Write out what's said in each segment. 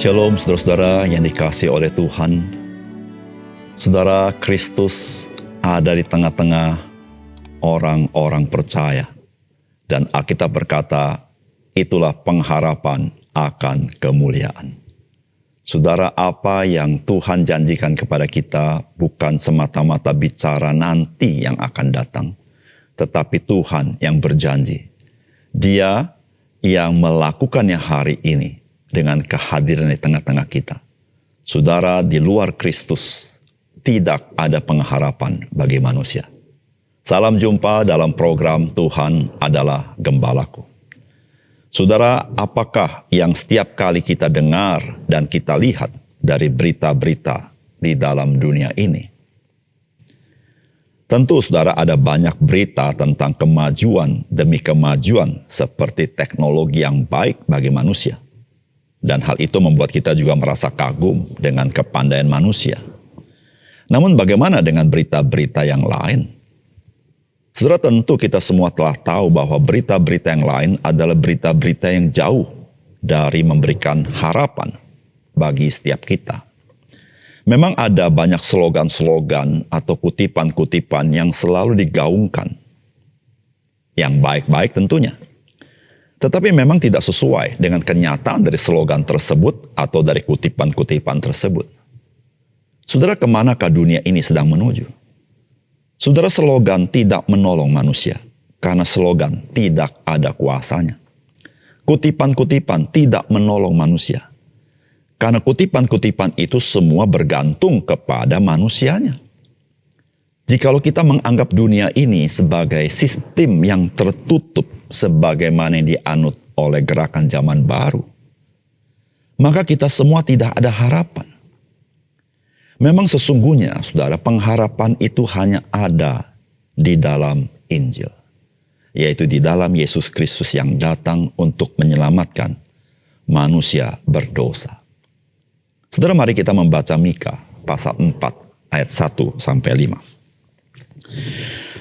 Shalom saudara-saudara yang dikasihi oleh Tuhan. Saudara, Kristus ada di tengah-tengah orang-orang percaya. Dan Alkitab berkata, itulah pengharapan akan kemuliaan. Saudara, apa yang Tuhan janjikan kepada kita bukan semata-mata bicara nanti yang akan datang, tetapi Tuhan yang berjanji. Dia yang melakukannya hari ini dengan kehadiran di tengah-tengah kita. Saudara, di luar Kristus tidak ada pengharapan bagi manusia. Salam jumpa dalam program Tuhan adalah Gembalaku. Saudara, apakah yang setiap kali kita dengar dan kita lihat dari berita-berita di dalam dunia ini? Tentu saudara, ada banyak berita tentang kemajuan demi kemajuan seperti teknologi yang baik bagi manusia. Dan hal itu membuat kita juga merasa kagum dengan kepandaian manusia. Namun bagaimana dengan berita-berita yang lain? Saudara, tentu kita semua telah tahu bahwa berita-berita yang lain adalah berita-berita yang jauh dari memberikan harapan bagi setiap kita. Memang ada banyak slogan-slogan atau kutipan-kutipan yang selalu digaungkan. Yang baik-baik tentunya. Tetapi memang tidak sesuai dengan kenyataan dari slogan tersebut atau dari kutipan-kutipan tersebut. Saudara, kemanakah dunia ini sedang menuju? Saudara, slogan tidak menolong manusia karena slogan tidak ada kuasanya. Kutipan-kutipan tidak menolong manusia. Karena kutipan-kutipan itu semua bergantung kepada manusianya. Jikalau kita menganggap dunia ini sebagai sistem yang tertutup sebagaimana yang dianut oleh gerakan zaman baru, maka kita semua tidak ada harapan. Memang sesungguhnya, saudara, pengharapan itu hanya ada di dalam Injil, yaitu di dalam Yesus Kristus yang datang untuk menyelamatkan manusia berdosa. Saudara, mari kita membaca Mika pasal 4 ayat 1-5.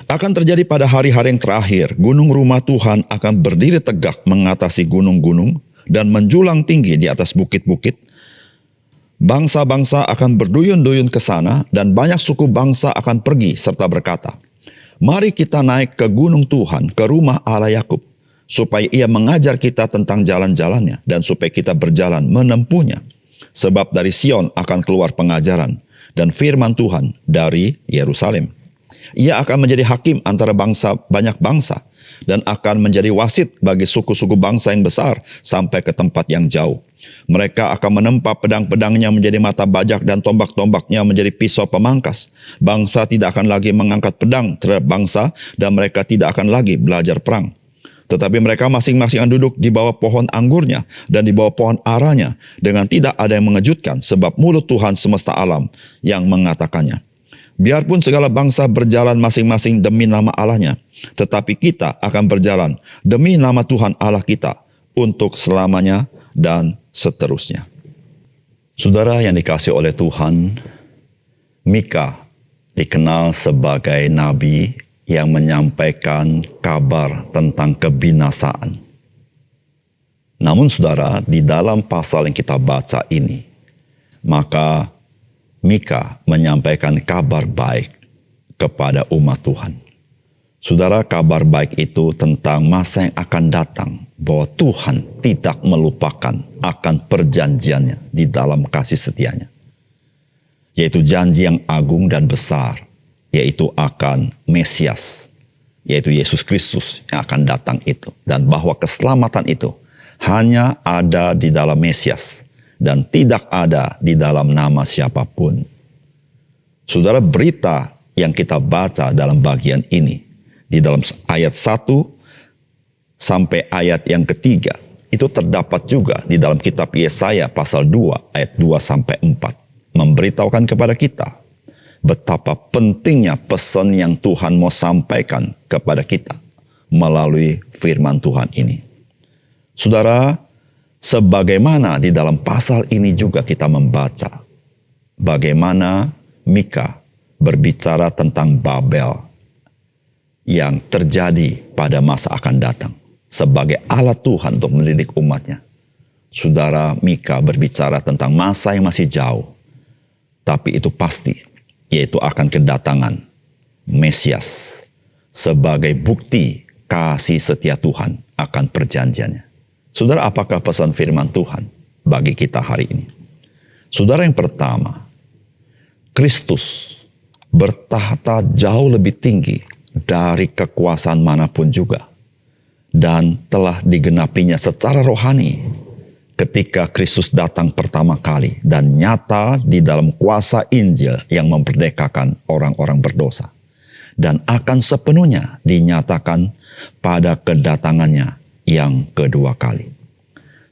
Akan terjadi pada hari-hari yang terakhir, gunung rumah Tuhan akan berdiri tegak mengatasi gunung-gunung dan menjulang tinggi di atas bukit-bukit. Bangsa-bangsa akan berduyun-duyun ke sana dan banyak suku bangsa akan pergi serta berkata, mari kita naik ke gunung Tuhan, ke rumah Allah Yakub, supaya ia mengajar kita tentang jalan-jalannya dan supaya kita berjalan menempuhnya. Sebab dari Sion akan keluar pengajaran dan firman Tuhan dari Yerusalem. Ia akan menjadi hakim antara bangsa banyak bangsa dan akan menjadi wasit bagi suku-suku bangsa yang besar sampai ke tempat yang jauh. Mereka akan menempa pedang-pedangnya menjadi mata bajak dan tombak-tombaknya menjadi pisau pemangkas. Bangsa tidak akan lagi mengangkat pedang terhadap bangsa dan mereka tidak akan lagi belajar perang. Tetapi mereka masing-masing akan duduk di bawah pohon anggurnya dan di bawah pohon aranya dengan tidak ada yang mengejutkan sebab mulut Tuhan semesta alam yang mengatakannya. Biarpun segala bangsa berjalan masing-masing demi nama Allahnya, tetapi kita akan berjalan demi nama Tuhan Allah kita untuk selamanya dan seterusnya. Saudara yang dikasihi oleh Tuhan, Mika dikenal sebagai nabi yang menyampaikan kabar tentang kebinasaan. Namun saudara, di dalam pasal yang kita baca ini, maka Mika menyampaikan kabar baik kepada umat Tuhan. Saudara, kabar baik itu tentang masa yang akan datang, bahwa Tuhan tidak melupakan akan perjanjiannya di dalam kasih setianya. Yaitu janji yang agung dan besar, yaitu akan Mesias, yaitu Yesus Kristus yang akan datang itu. Dan bahwa keselamatan itu hanya ada di dalam Mesias dan tidak ada di dalam nama siapapun. Saudara, berita yang kita baca dalam bagian ini, di dalam ayat 1 sampai ayat yang ketiga, itu terdapat juga di dalam kitab Yesaya pasal 2 ayat 2-4, memberitahukan kepada kita betapa pentingnya pesan yang Tuhan mau sampaikan kepada kita melalui firman Tuhan ini. Saudara, sebagaimana di dalam pasal ini juga kita membaca bagaimana Mika berbicara tentang Babel yang terjadi pada masa akan datang sebagai alat Tuhan untuk mendidik umatnya. Saudara Mika berbicara tentang masa yang masih jauh, tapi itu pasti, yaitu akan kedatangan Mesias sebagai bukti kasih setia Tuhan akan perjanjiannya. Saudara, apakah pesan firman Tuhan bagi kita hari ini? Saudara, yang pertama, Kristus bertahta jauh lebih tinggi dari kekuasaan manapun juga, dan telah digenapinya secara rohani ketika Kristus datang pertama kali dan nyata di dalam kuasa Injil yang memperdekakan orang-orang berdosa, dan akan sepenuhnya dinyatakan pada kedatangannya yang kedua kali.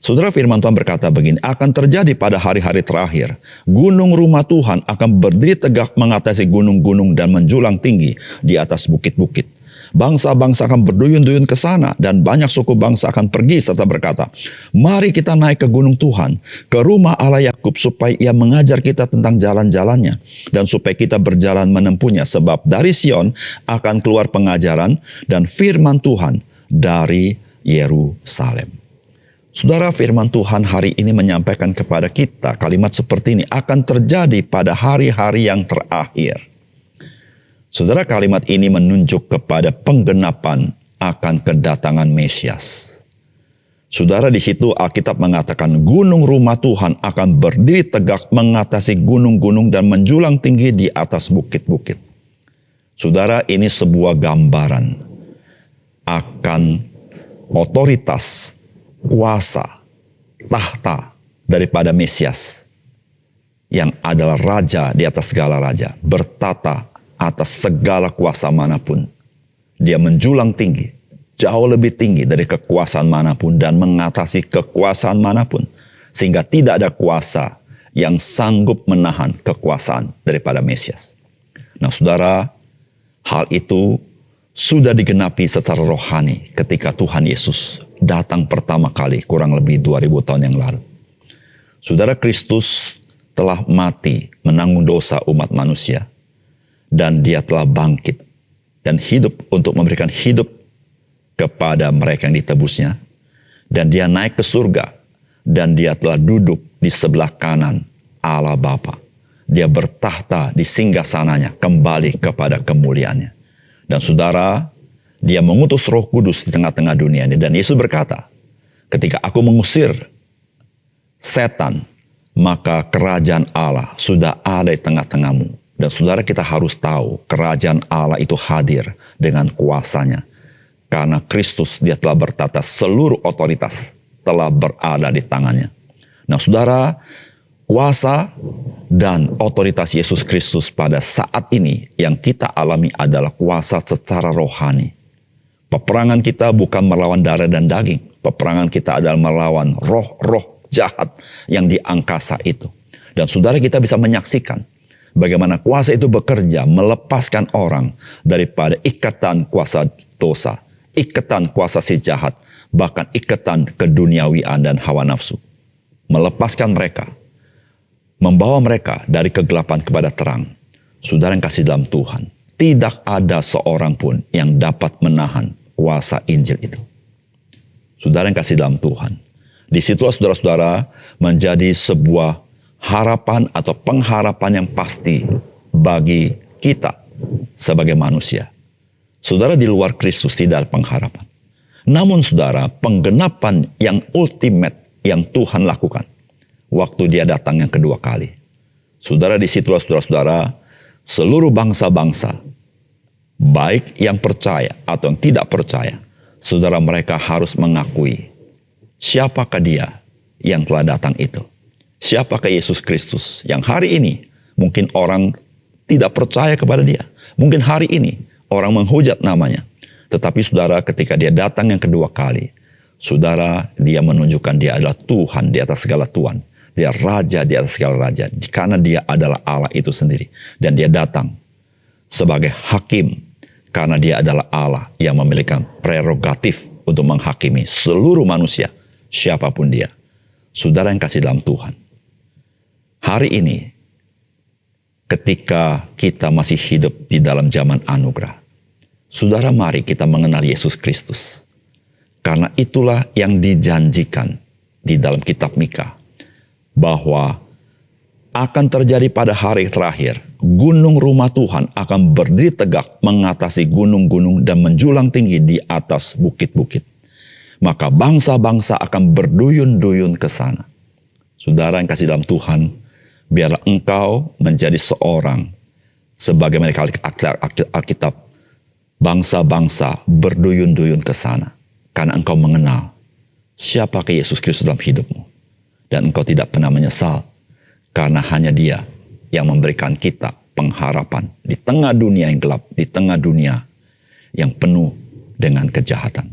Saudara, firman Tuhan berkata begini, akan terjadi pada hari-hari terakhir, gunung rumah Tuhan akan berdiri tegak mengatasi gunung-gunung dan menjulang tinggi di atas bukit-bukit. Bangsa-bangsa akan berduyun-duyun ke sana, dan banyak suku bangsa akan pergi serta berkata, mari kita naik ke gunung Tuhan, ke rumah Allah Yakub, supaya ia mengajar kita tentang jalan-jalannya, dan supaya kita berjalan menempuhnya, sebab dari Sion akan keluar pengajaran dan firman Tuhan dari Yerusalem. Saudara, firman Tuhan hari ini menyampaikan kepada kita kalimat seperti ini, akan terjadi pada hari-hari yang terakhir. Saudara, kalimat ini menunjuk kepada penggenapan akan kedatangan Mesias. Saudara, di situ Alkitab mengatakan gunung rumah Tuhan akan berdiri tegak mengatasi gunung-gunung dan menjulang tinggi di atas bukit-bukit. Saudara, ini sebuah gambaran akan otoritas, kuasa, tahta daripada Mesias yang adalah raja di atas segala raja, bertata atas segala kuasa manapun. Dia menjulang tinggi, jauh lebih tinggi dari kekuasaan manapun dan mengatasi kekuasaan manapun, sehingga tidak ada kuasa yang sanggup menahan kekuasaan daripada Mesias. Nah, saudara, hal itu sudah digenapi secara rohani ketika Tuhan Yesus datang pertama kali kurang lebih 2000 tahun yang lalu. Saudara, Kristus telah mati menanggung dosa umat manusia, dan dia telah bangkit dan hidup untuk memberikan hidup kepada mereka yang ditebusnya, dan dia naik ke surga, dan dia telah duduk di sebelah kanan Allah Bapa. Dia bertahta di singgasananya kembali kepada kemuliaannya. Dan saudara, dia mengutus Roh Kudus di tengah-tengah dunia ini. Dan Yesus berkata, ketika aku mengusir setan, maka kerajaan Allah sudah ada di tengah-tengahmu. Dan saudara, kita harus tahu kerajaan Allah itu hadir dengan kuasanya. Karena Kristus, dia telah bertata, seluruh otoritas telah berada di tangannya. Nah, saudara, kuasa dan otoritas Yesus Kristus pada saat ini yang kita alami adalah kuasa secara rohani. Peperangan kita bukan melawan darah dan daging. Peperangan kita adalah melawan roh-roh jahat yang di angkasa itu. Dan saudara, kita bisa menyaksikan bagaimana kuasa itu bekerja melepaskan orang daripada ikatan kuasa dosa, ikatan kuasa si jahat, bahkan ikatan keduniawian dan hawa nafsu. Melepaskan mereka, membawa mereka dari kegelapan kepada terang. Saudara yang kasih dalam Tuhan, tidak ada seorang pun yang dapat menahan kuasa Injil itu. Saudara yang kasih dalam Tuhan, disitulah saudara-saudara menjadi sebuah harapan atau pengharapan yang pasti bagi kita sebagai manusia. Saudara, di luar Kristus tidak ada pengharapan. Namun saudara, penggenapan yang ultimate yang Tuhan lakukan waktu dia datang yang kedua kali. Saudara, disitulah saudara-saudara, seluruh bangsa-bangsa, baik yang percaya atau yang tidak percaya, saudara, mereka harus mengakui siapakah dia yang telah datang itu. Siapakah Yesus Kristus yang hari ini mungkin orang tidak percaya kepada dia. Mungkin hari ini orang menghujat namanya. Tetapi saudara, ketika dia datang yang kedua kali, saudara, dia menunjukkan dia adalah Tuhan di atas segala Tuhan. Dia raja di atas segala raja. Karena dia adalah Allah itu sendiri. Dan dia datang sebagai hakim. Karena dia adalah Allah yang memiliki prerogatif untuk menghakimi seluruh manusia, siapapun dia. Saudara yang kasih dalam Tuhan, hari ini ketika kita masih hidup di dalam zaman anugerah, saudara, mari kita mengenal Yesus Kristus. Karena itulah yang dijanjikan di dalam kitab Mika bahwa akan terjadi pada hari terakhir, gunung rumah Tuhan akan berdiri tegak mengatasi gunung-gunung dan menjulang tinggi di atas bukit-bukit. Maka bangsa-bangsa akan berduyun-duyun ke sana. Saudara yang kasih dalam Tuhan, biarlah engkau menjadi seorang, sebagaimana Alkitab, bangsa-bangsa berduyun-duyun ke sana. Karena engkau mengenal siapakah Yesus Kristus dalam hidupmu. Dan engkau tidak pernah menyesal. Karena hanya Dia yang memberikan kita pengharapan di tengah dunia yang gelap, di tengah dunia yang penuh dengan kejahatan.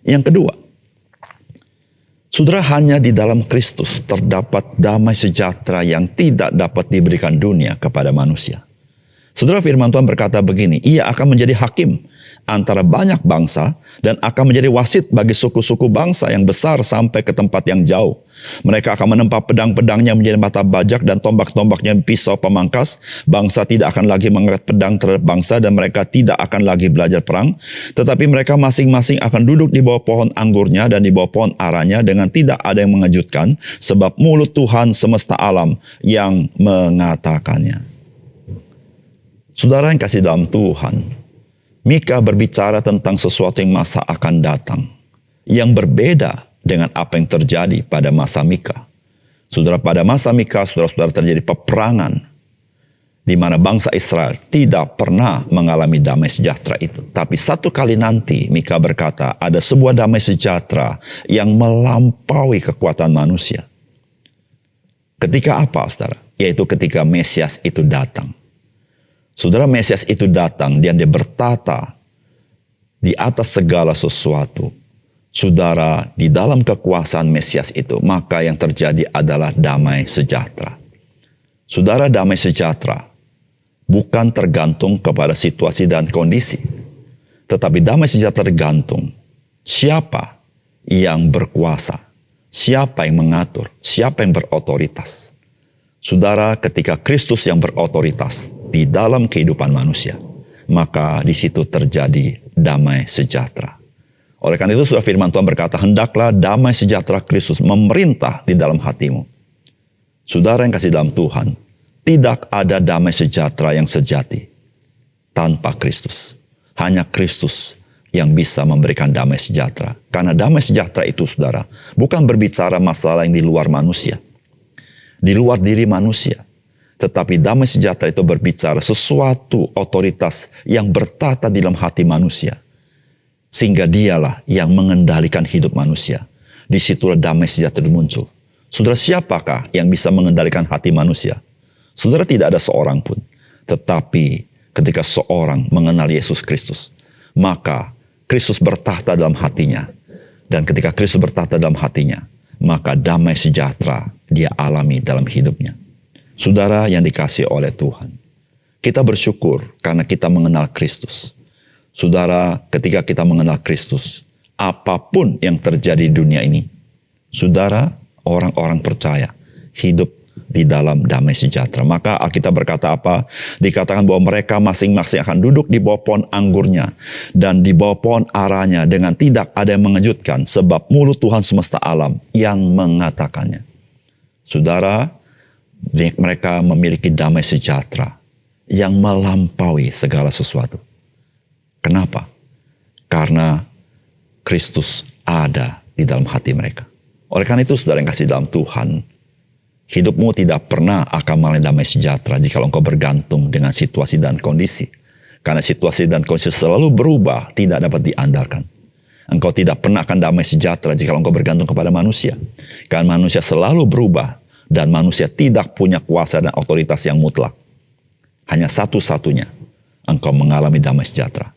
Yang kedua, saudara, hanya di dalam Kristus terdapat damai sejahtera yang tidak dapat diberikan dunia kepada manusia. Saudara, firman Tuhan berkata begini, Ia akan menjadi hakim antara banyak bangsa dan akan menjadi wasit bagi suku-suku bangsa yang besar sampai ke tempat yang jauh. Mereka akan menempa pedang-pedangnya menjadi mata bajak dan tombak-tombaknya pisau pemangkas. Bangsa tidak akan lagi mengangkat pedang terhadap bangsa dan mereka tidak akan lagi belajar perang. Tetapi mereka masing-masing akan duduk di bawah pohon anggurnya dan di bawah pohon aranya dengan tidak ada yang mengejutkan. Sebab mulut Tuhan semesta alam yang mengatakannya. Saudara yang kasih dalam Tuhan, Mika berbicara tentang sesuatu yang masa akan datang, yang berbeda dengan apa yang terjadi pada masa Mika. Saudara, pada masa Mika, saudara-saudara, terjadi peperangan, di mana bangsa Israel tidak pernah mengalami damai sejahtera itu. Tapi satu kali nanti, Mika berkata, ada sebuah damai sejahtera yang melampaui kekuatan manusia. Ketika apa, saudara? Yaitu ketika Mesias itu datang. Saudara, Mesias itu datang dan Dia bertata di atas segala sesuatu. Saudara, di dalam kekuasaan Mesias itu, maka yang terjadi adalah damai sejahtera. Saudara, damai sejahtera bukan tergantung kepada situasi dan kondisi. Tetapi damai sejahtera tergantung siapa yang berkuasa, siapa yang mengatur, siapa yang berotoritas. Saudara, ketika Kristus yang berotoritas di dalam kehidupan manusia, maka di situ terjadi damai sejahtera. Oleh karena itu, saudara, firman Tuhan berkata, hendaklah damai sejahtera Kristus memerintah di dalam hatimu. Saudara yang kasih dalam Tuhan, tidak ada damai sejahtera yang sejati tanpa Kristus. Hanya Kristus yang bisa memberikan damai sejahtera. Karena damai sejahtera itu, saudara, bukan berbicara masalah yang di luar manusia, di luar diri manusia. Tetapi damai sejahtera itu berbicara sesuatu otoritas yang bertata di dalam hati manusia. Sehingga Dialah yang mengendalikan hidup manusia. Disitulah damai sejahtera muncul. Saudara, siapakah yang bisa mengendalikan hati manusia? Saudara, tidak ada seorang pun. Tetapi ketika seorang mengenal Yesus Kristus, maka Kristus bertahta dalam hatinya. Dan ketika Kristus bertahta dalam hatinya, maka damai sejahtera dia alami dalam hidupnya. Saudara yang dikasihi oleh Tuhan, kita bersyukur karena kita mengenal Kristus. Saudara, ketika kita mengenal Kristus, apapun yang terjadi di dunia ini, saudara, orang-orang percaya hidup di dalam damai sejahtera. Maka Alkitab berkata apa? Dikatakan bahwa mereka masing-masing akan duduk di bawah pohon anggurnya dan di bawah pohon aranya dengan tidak ada yang mengejutkan, sebab mulut Tuhan semesta alam yang mengatakannya. Saudara, mereka memiliki damai sejahtera yang melampaui segala sesuatu. Kenapa? Karena Kristus ada di dalam hati mereka. Oleh karena itu, saudara yang kasih dalam Tuhan, hidupmu tidak pernah akan mengalami damai sejahtera jika engkau bergantung dengan situasi dan kondisi. Karena situasi dan kondisi selalu berubah, tidak dapat diandalkan. Engkau tidak pernah akan damai sejahtera jika engkau bergantung kepada manusia. Karena manusia selalu berubah dan manusia tidak punya kuasa dan otoritas yang mutlak. Hanya satu-satunya engkau mengalami damai sejahtera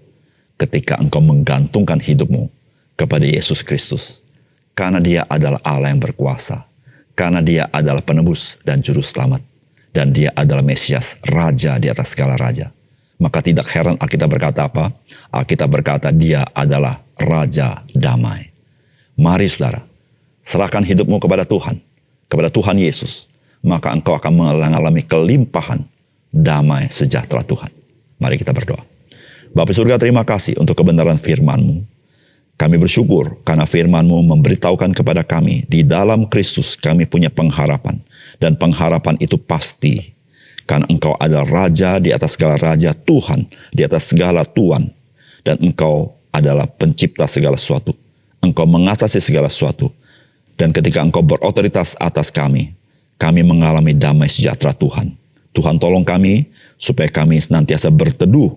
ketika engkau menggantungkan hidupmu kepada Yesus Kristus. Karena Dia adalah Allah yang berkuasa. Karena Dia adalah penebus dan juru selamat. Dan Dia adalah Mesias, Raja di atas segala raja. Maka tidak heran Alkitab berkata apa? Alkitab berkata Dia adalah Raja damai. Mari saudara, serahkan hidupmu kepada Tuhan Yesus. Maka engkau akan mengalami kelimpahan damai sejahtera Tuhan. Mari kita berdoa. Bapa surga, terima kasih untuk kebenaran firman-Mu. Kami bersyukur karena firman-Mu memberitahukan kepada kami, di dalam Kristus kami punya pengharapan. Dan pengharapan itu pasti, karena Engkau adalah Raja di atas segala Raja, Tuhan di atas segala Tuan. Dan Engkau adalah pencipta segala sesuatu. Engkau mengatasi segala sesuatu. Dan ketika Engkau berotoritas atas kami mengalami damai sejahtera Tuhan. Tuhan tolong kami, supaya kami senantiasa berteduh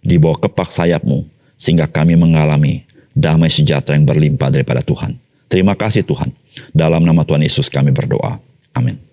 di bawah kepak sayap-Mu, sehingga kami mengalami damai sejahtera yang berlimpah daripada Tuhan. Terima kasih Tuhan. Dalam nama Tuhan Yesus kami berdoa. Amin.